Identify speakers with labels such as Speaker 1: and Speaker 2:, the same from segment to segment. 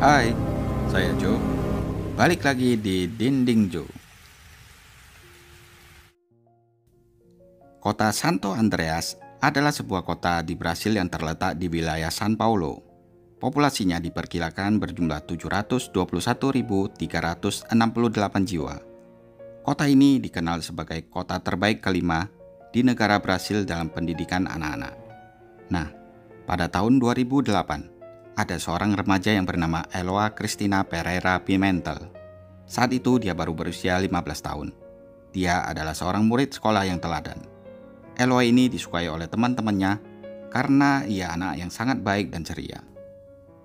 Speaker 1: Hai, saya Joe. Balik lagi di Dinding Joe. Kota Santo Andreas adalah sebuah kota di Brasil yang terletak di wilayah São Paulo. Populasinya diperkirakan berjumlah 721.368 jiwa. Kota ini dikenal sebagai kota terbaik kelima di negara Brasil dalam pendidikan anak-anak. Nah, pada tahun 2008, ada seorang remaja yang bernama Eloa Cristina Pereira Pimentel. Saat itu dia baru berusia 15 tahun. Dia adalah seorang murid sekolah yang teladan. Eloa ini disukai oleh teman-temannya karena ia anak yang sangat baik dan ceria.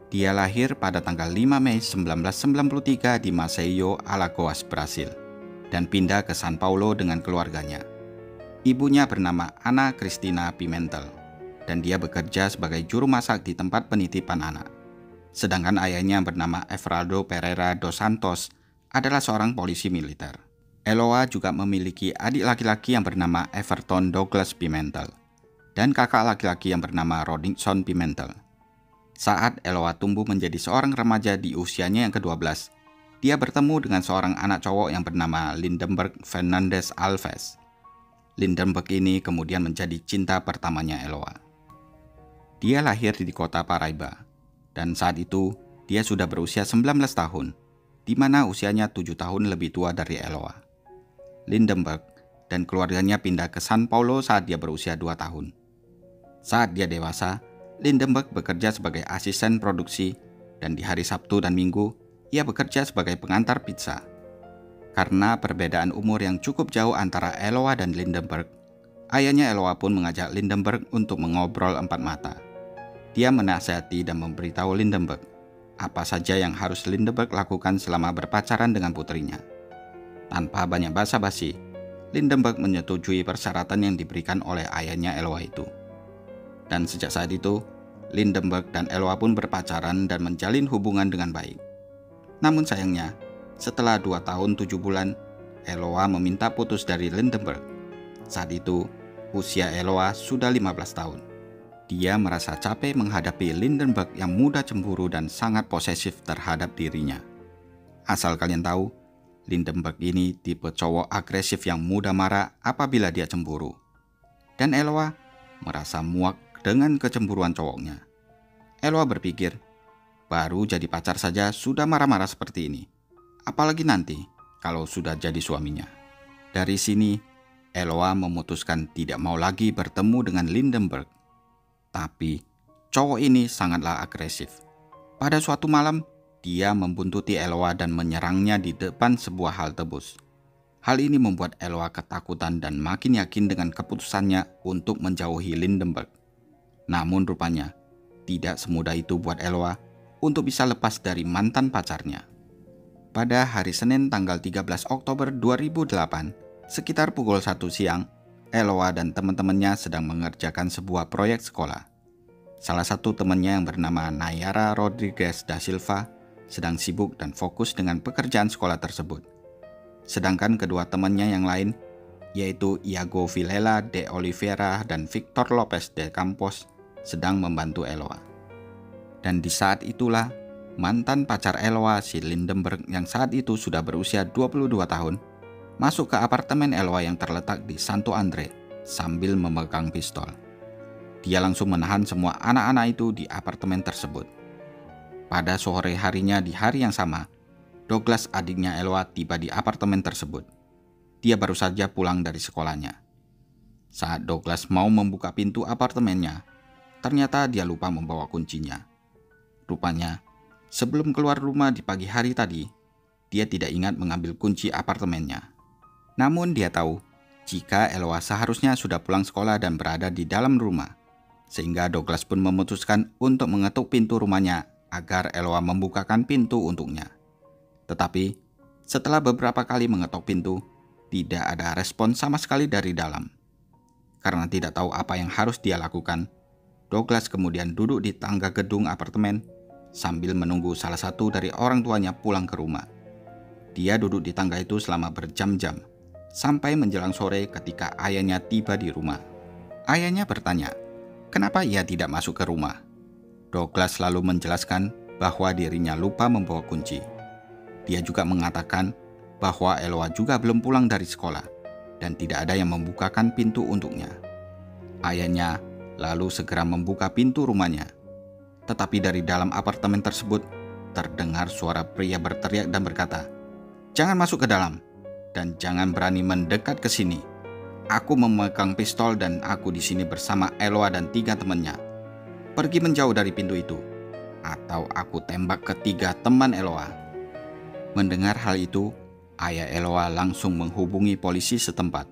Speaker 1: Dia lahir pada tanggal 5 Mei 1993 di Maceió, Alagoas, Brasil, dan pindah ke São Paulo dengan keluarganya. Ibunya bernama Ana Cristina Pimentel, dan dia bekerja sebagai juru masak di tempat penitipan anak. Sedangkan ayahnya bernama Everaldo Pereira dos Santos adalah seorang polisi militer. Eloa juga memiliki adik laki-laki yang bernama Everton Douglas Pimentel dan kakak laki-laki yang bernama Rodinson Pimentel. Saat Eloa tumbuh menjadi seorang remaja di usianya yang ke-12, dia bertemu dengan seorang anak cowok yang bernama Lindenberg Fernandes Alves. Lindenberg ini kemudian menjadi cinta pertamanya Eloa. Dia lahir di kota Paraíba, dan saat itu dia sudah berusia 19 tahun, di mana usianya 7 tahun lebih tua dari Eloa. Lindenberg dan keluarganya pindah ke São Paulo saat dia berusia 2 tahun. Saat dia dewasa, Lindenberg bekerja sebagai asisten produksi, dan di hari Sabtu dan Minggu, ia bekerja sebagai pengantar pizza. Karena perbedaan umur yang cukup jauh antara Eloa dan Lindenberg, ayahnya Eloa pun mengajak Lindenberg untuk mengobrol empat mata. Dia menasihati dan memberitahu Lindenberg apa saja yang harus Lindenberg lakukan selama berpacaran dengan putrinya. Tanpa banyak basa-basi, Lindenberg menyetujui persyaratan yang diberikan oleh ayahnya Eloa itu. Dan sejak saat itu, Lindenberg dan Eloa pun berpacaran dan menjalin hubungan dengan baik. Namun sayangnya, setelah 2 tahun 7 bulan, Eloa meminta putus dari Lindenberg. Saat itu, usia Eloa sudah 15 tahun. Dia merasa capek menghadapi Lindenberg yang mudah cemburu dan sangat posesif terhadap dirinya. Asal kalian tahu, Lindenberg ini tipe cowok agresif yang mudah marah apabila dia cemburu. Dan Eloa merasa muak dengan kecemburuan cowoknya. Eloa berpikir, baru jadi pacar saja sudah marah-marah seperti ini. Apalagi nanti kalau sudah jadi suaminya. Dari sini, Eloa memutuskan tidak mau lagi bertemu dengan Lindenberg. Tapi, cowok ini sangatlah agresif. Pada suatu malam, dia membuntuti Eloa dan menyerangnya di depan sebuah halte bus. Hal ini membuat Eloa ketakutan dan makin yakin dengan keputusannya untuk menjauhi Lindenberg. Namun rupanya, tidak semudah itu buat Eloa untuk bisa lepas dari mantan pacarnya. Pada hari Senin tanggal 13 Oktober 2008, sekitar pukul 1 siang, Eloa dan teman-temannya sedang mengerjakan sebuah proyek sekolah. Salah satu temannya yang bernama Nayara Rodrigues da Silva sedang sibuk dan fokus dengan pekerjaan sekolah tersebut. Sedangkan kedua temannya yang lain, yaitu Iago Vilela de Oliveira dan Victor Lopes de Campos, sedang membantu Eloa. Dan di saat itulah, mantan pacar Eloa si Lindenberg yang saat itu sudah berusia 22 tahun, masuk ke apartemen Eloa yang terletak di Santo André sambil memegang pistol. Dia langsung menahan semua anak-anak itu di apartemen tersebut. Pada sore harinya di hari yang sama, Douglas adiknya Eloa tiba di apartemen tersebut. Dia baru saja pulang dari sekolahnya. Saat Douglas mau membuka pintu apartemennya, ternyata dia lupa membawa kuncinya. Rupanya, sebelum keluar rumah di pagi hari tadi, dia tidak ingat mengambil kunci apartemennya. Namun dia tahu, jika Eloa seharusnya sudah pulang sekolah dan berada di dalam rumah, sehingga Douglas pun memutuskan untuk mengetuk pintu rumahnya agar Eloa membukakan pintu untuknya. Tetapi, setelah beberapa kali mengetuk pintu, tidak ada respon sama sekali dari dalam. Karena tidak tahu apa yang harus dia lakukan, Douglas kemudian duduk di tangga gedung apartemen sambil menunggu salah satu dari orang tuanya pulang ke rumah. Dia duduk di tangga itu selama berjam-jam, sampai menjelang sore ketika ayahnya tiba di rumah. Ayahnya bertanya, kenapa ia tidak masuk ke rumah? Douglas lalu menjelaskan bahwa dirinya lupa membawa kunci. Dia juga mengatakan bahwa Eloa juga belum pulang dari sekolah dan tidak ada yang membukakan pintu untuknya. Ayahnya lalu segera membuka pintu rumahnya. Tetapi dari dalam apartemen tersebut terdengar suara pria berteriak dan berkata, "Jangan masuk ke dalam dan jangan berani mendekat ke sini. Aku memegang pistol dan aku di sini bersama Eloa dan 3 temannya. Pergi menjauh dari pintu itu, atau aku tembak ketiga teman Eloa." Mendengar hal itu, ayah Eloa langsung menghubungi polisi setempat.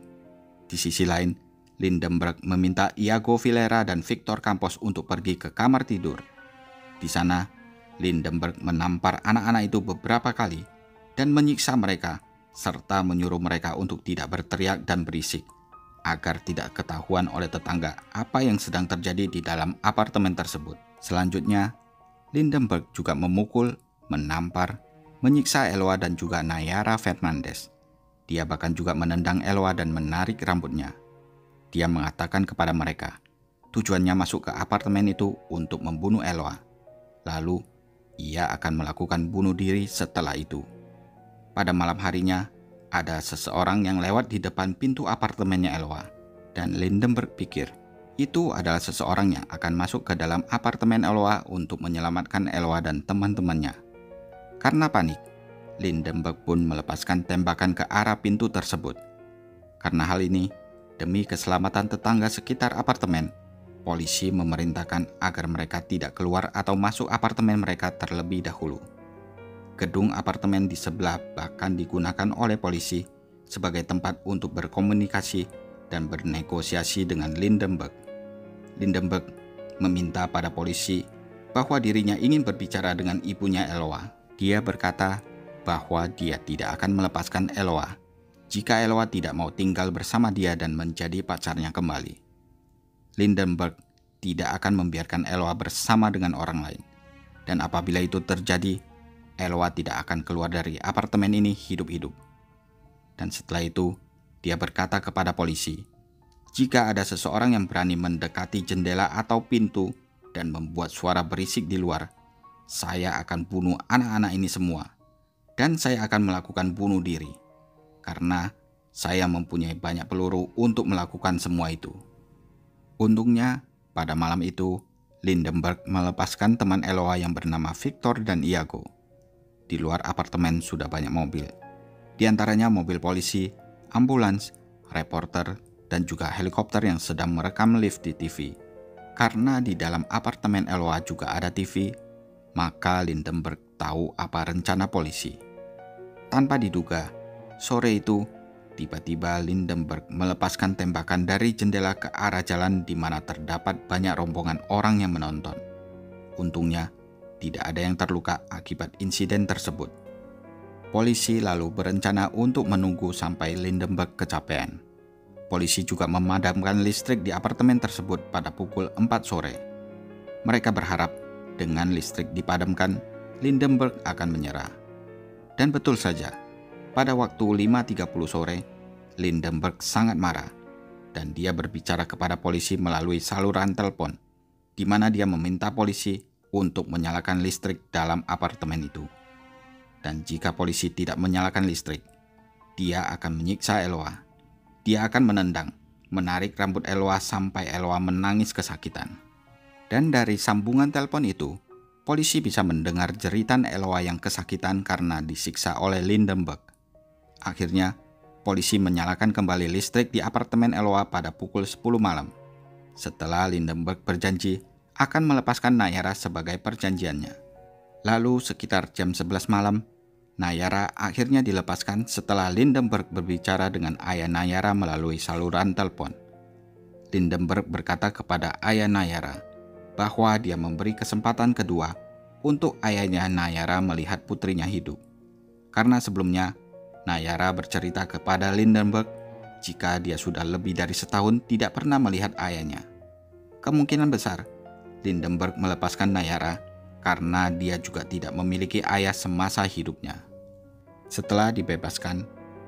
Speaker 1: Di sisi lain, Lindenberg meminta Iago Vilera dan Victor Campos untuk pergi ke kamar tidur. Di sana, Lindenberg menampar anak-anak itu beberapa kali dan menyiksa mereka, serta menyuruh mereka untuk tidak berteriak dan berisik, agar tidak ketahuan oleh tetangga apa yang sedang terjadi di dalam apartemen tersebut. Selanjutnya, Lindenberg juga memukul, menampar, menyiksa Eloa dan juga Nayara Fernandez. Dia bahkan juga menendang Eloa dan menarik rambutnya. Dia mengatakan kepada mereka, tujuannya masuk ke apartemen itu untuk membunuh Eloa. Lalu, ia akan melakukan bunuh diri setelah itu. Pada malam harinya, ada seseorang yang lewat di depan pintu apartemennya Eloa. Dan Lindenberg pikir, itu adalah seseorang yang akan masuk ke dalam apartemen Eloa untuk menyelamatkan Eloa dan teman-temannya. Karena panik, Lindenberg pun melepaskan tembakan ke arah pintu tersebut. Karena hal ini, demi keselamatan tetangga sekitar apartemen, polisi memerintahkan agar mereka tidak keluar atau masuk apartemen mereka terlebih dahulu. Gedung apartemen di sebelah bahkan digunakan oleh polisi sebagai tempat untuk berkomunikasi dan bernegosiasi dengan Lindenberg. Lindenberg meminta pada polisi bahwa dirinya ingin berbicara dengan ibunya Eloa. Dia berkata bahwa dia tidak akan melepaskan Eloa jika Eloa tidak mau tinggal bersama dia dan menjadi pacarnya kembali. Lindenberg tidak akan membiarkan Eloa bersama dengan orang lain. Dan apabila itu terjadi, Eloa tidak akan keluar dari apartemen ini hidup-hidup. Dan setelah itu, dia berkata kepada polisi, jika ada seseorang yang berani mendekati jendela atau pintu dan membuat suara berisik di luar, saya akan bunuh anak-anak ini semua. Dan saya akan melakukan bunuh diri. Karena saya mempunyai banyak peluru untuk melakukan semua itu. Untungnya, pada malam itu, Lindenberg melepaskan teman Eloa yang bernama Victor dan Iago. Di luar apartemen sudah banyak mobil. Di antaranya mobil polisi, ambulans, reporter, dan juga helikopter yang sedang merekam live di TV. Karena di dalam apartemen Eloa juga ada TV, maka Lindenberg tahu apa rencana polisi. Tanpa diduga, sore itu tiba-tiba Lindenberg melepaskan tembakan dari jendela ke arah jalan di mana terdapat banyak rombongan orang yang menonton. Untungnya, tidak ada yang terluka akibat insiden tersebut. Polisi lalu berencana untuk menunggu sampai Lindenberg kecapean. Polisi juga memadamkan listrik di apartemen tersebut pada pukul 4 sore. Mereka berharap dengan listrik dipadamkan, Lindenberg akan menyerah. Dan betul saja, pada waktu 5.30 sore, Lindenberg sangat marah dan dia berbicara kepada polisi melalui saluran telepon, di mana dia meminta polisi untuk menyalakan listrik dalam apartemen itu. Dan jika polisi tidak menyalakan listrik, dia akan menyiksa Eloa. Dia akan menendang, menarik rambut Eloa sampai Eloa menangis kesakitan. Dan dari sambungan telepon itu, polisi bisa mendengar jeritan Eloa yang kesakitan karena disiksa oleh Lindenberg. Akhirnya, polisi menyalakan kembali listrik di apartemen Eloa pada pukul 10 malam. Setelah Lindenberg berjanji akan melepaskan Nayara sebagai perjanjiannya. Lalu sekitar jam 11 malam, Nayara akhirnya dilepaskan setelah Lindenberg berbicara dengan ayah Nayara melalui saluran telepon. Lindenberg berkata kepada ayah Nayara bahwa dia memberi kesempatan kedua untuk ayahnya Nayara melihat putrinya hidup. Karena sebelumnya, Nayara bercerita kepada Lindenberg jika dia sudah lebih dari setahun tidak pernah melihat ayahnya. Kemungkinan besar, Lindenberg melepaskan Nayara karena dia juga tidak memiliki ayah semasa hidupnya. Setelah dibebaskan,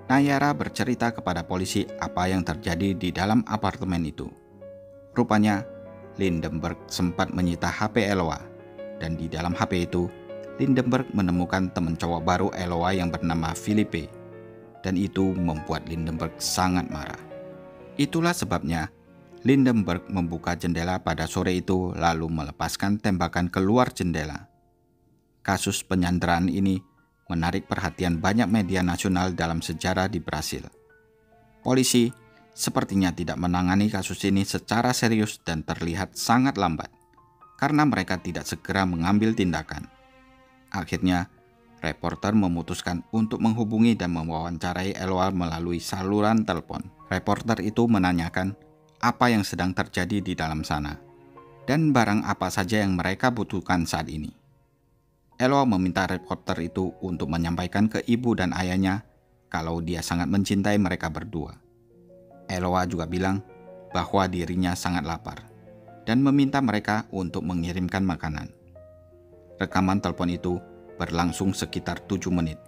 Speaker 1: Nayara bercerita kepada polisi apa yang terjadi di dalam apartemen itu. Rupanya, Lindenberg sempat menyita HP Eloa, dan di dalam HP itu Lindenberg menemukan teman cowok baru Eloa yang bernama Philippe, dan itu membuat Lindenberg sangat marah. Itulah sebabnya Lindenberg membuka jendela pada sore itu lalu melepaskan tembakan keluar jendela. Kasus penyanderaan ini menarik perhatian banyak media nasional dalam sejarah di Brasil. Polisi sepertinya tidak menangani kasus ini secara serius dan terlihat sangat lambat, karena mereka tidak segera mengambil tindakan. Akhirnya, reporter memutuskan untuk menghubungi dan mewawancarai Eloa melalui saluran telepon. Reporter itu menanyakan apa yang sedang terjadi di dalam sana, dan barang apa saja yang mereka butuhkan saat ini. Eloa meminta reporter itu untuk menyampaikan ke ibu dan ayahnya kalau dia sangat mencintai mereka berdua. Eloa juga bilang bahwa dirinya sangat lapar dan meminta mereka untuk mengirimkan makanan. Rekaman telepon itu berlangsung sekitar 7 menit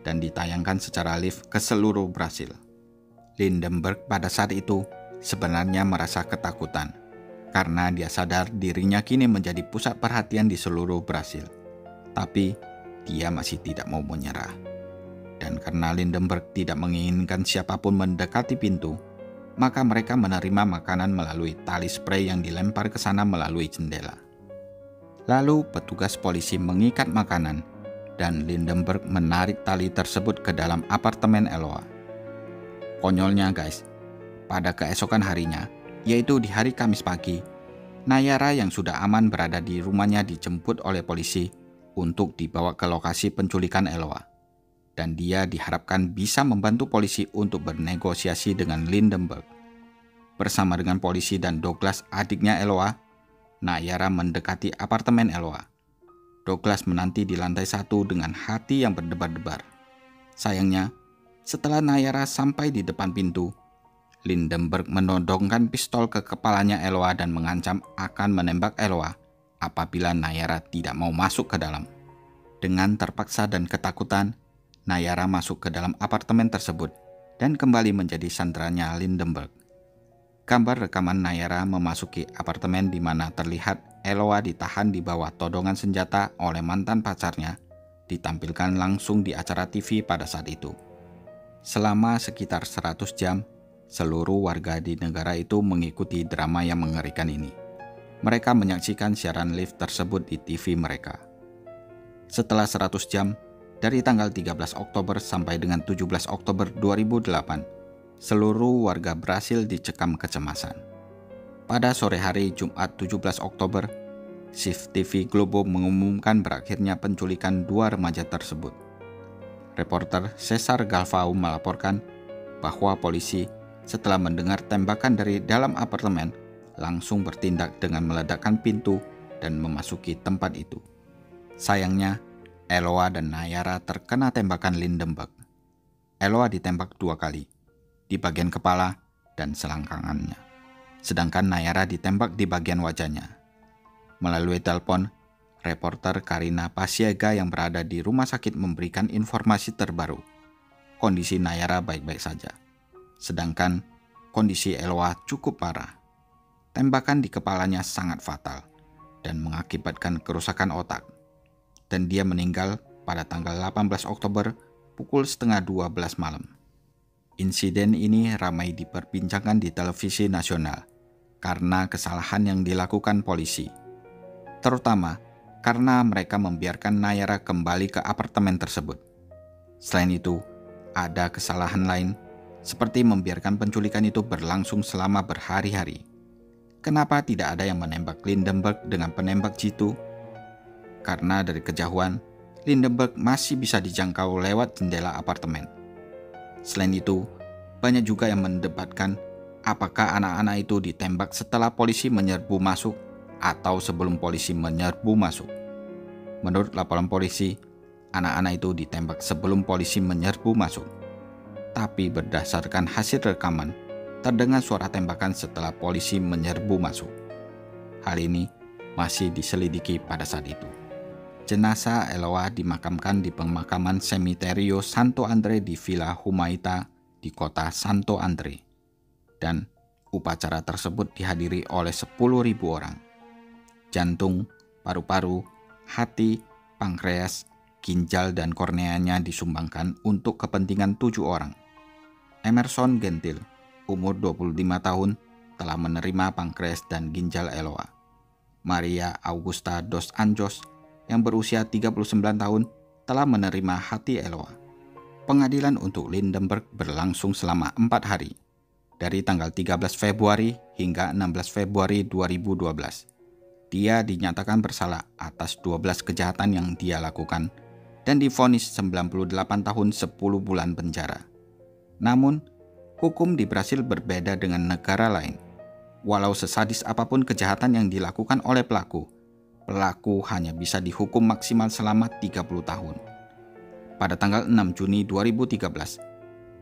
Speaker 1: dan ditayangkan secara live ke seluruh Brasil. Lindenberg pada saat itu sebenarnya merasa ketakutan karena dia sadar dirinya kini menjadi pusat perhatian di seluruh Brasil. Tapi dia masih tidak mau menyerah. Dan karena Lindenberg tidak menginginkan siapapun mendekati pintu, maka mereka menerima makanan melalui tali spray yang dilempar ke sana melalui jendela. Lalu petugas polisi mengikat makanan dan Lindenberg menarik tali tersebut ke dalam apartemen Eloa. Konyolnya guys, pada keesokan harinya, yaitu di hari Kamis pagi, Nayara yang sudah aman berada di rumahnya dijemput oleh polisi untuk dibawa ke lokasi penculikan Eloa. Dan dia diharapkan bisa membantu polisi untuk bernegosiasi dengan Lindenberg. Bersama dengan polisi dan Douglas, adiknya Eloa, Nayara mendekati apartemen Eloa. Douglas menanti di lantai 1 dengan hati yang berdebar-debar. Sayangnya, setelah Nayara sampai di depan pintu, Lindenberg menodongkan pistol ke kepalanya Eloa dan mengancam akan menembak Eloa apabila Nayara tidak mau masuk ke dalam. Dengan terpaksa dan ketakutan, Nayara masuk ke dalam apartemen tersebut dan kembali menjadi sandarannya Lindenberg. Gambar rekaman Nayara memasuki apartemen di mana terlihat Eloa ditahan di bawah todongan senjata oleh mantan pacarnya ditampilkan langsung di acara TV pada saat itu. Selama sekitar 100 jam, seluruh warga di negara itu mengikuti drama yang mengerikan ini. Mereka menyaksikan siaran live tersebut di TV mereka. Setelah 100 jam, dari tanggal 13 Oktober sampai dengan 17 Oktober 2008, seluruh warga Brasil dicekam kecemasan. Pada sore hari Jumat 17 Oktober, Shift TV Globo mengumumkan berakhirnya penculikan 2 remaja tersebut. Reporter Cesar Galvão melaporkan bahwa polisi setelah mendengar tembakan dari dalam apartemen langsung bertindak dengan meledakkan pintu dan memasuki tempat itu. Sayangnya, Eloa dan Nayara terkena tembakan Lindenberg. Eloa ditembak 2 kali, di bagian kepala dan selangkangannya. Sedangkan Nayara ditembak di bagian wajahnya. Melalui telepon, reporter Karina Pasiega yang berada di rumah sakit memberikan informasi terbaru. Kondisi Nayara baik-baik saja. Sedangkan kondisi Eloa cukup parah. Tembakan di kepalanya sangat fatal dan mengakibatkan kerusakan otak. Dan dia meninggal pada tanggal 18 Oktober pukul setengah 12 malam. Insiden ini ramai diperbincangkan di televisi nasional karena kesalahan yang dilakukan polisi. Terutama karena mereka membiarkan Nayara kembali ke apartemen tersebut. Selain itu, ada kesalahan lain seperti membiarkan penculikan itu berlangsung selama berhari-hari. Kenapa tidak ada yang menembak Lindenberg dengan penembak jitu? Karena dari kejauhan, Lindenberg masih bisa dijangkau lewat jendela apartemen. Selain itu, banyak juga yang mendebatkan apakah anak-anak itu ditembak setelah polisi menyerbu masuk atau sebelum polisi menyerbu masuk. Menurut laporan polisi, anak-anak itu ditembak sebelum polisi menyerbu masuk. Tapi berdasarkan hasil rekaman, terdengar suara tembakan setelah polisi menyerbu masuk. Hal ini masih diselidiki pada saat itu. Jenazah Eloa dimakamkan di pemakaman Semiterio Santo Andre di Villa Humaita di kota Santo Andre. Dan upacara tersebut dihadiri oleh 10.000 orang. Jantung, paru-paru, hati, pankreas, ginjal, dan korneanya disumbangkan untuk kepentingan 7 orang. Emerson Gentil, umur 25 tahun, telah menerima pankreas dan ginjal Eloa. Maria Augusta dos Anjos, yang berusia 39 tahun, telah menerima hati Eloa. Pengadilan untuk Lindenberg berlangsung selama 4 hari, dari tanggal 13 Februari hingga 16 Februari 2012. Dia dinyatakan bersalah atas 12 kejahatan yang dia lakukan dan divonis 98 tahun 10 bulan penjara. Namun, hukum di Brasil berbeda dengan negara lain. Walau sesadis apapun kejahatan yang dilakukan oleh pelaku hanya bisa dihukum maksimal selama 30 tahun. Pada tanggal 6 Juni 2013,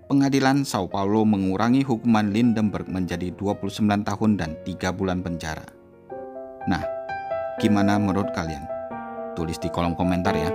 Speaker 1: Pengadilan Sao Paulo mengurangi hukuman Lindenberg menjadi 29 tahun dan 3 bulan penjara. Nah, gimana menurut kalian? Tulis di kolom komentar ya.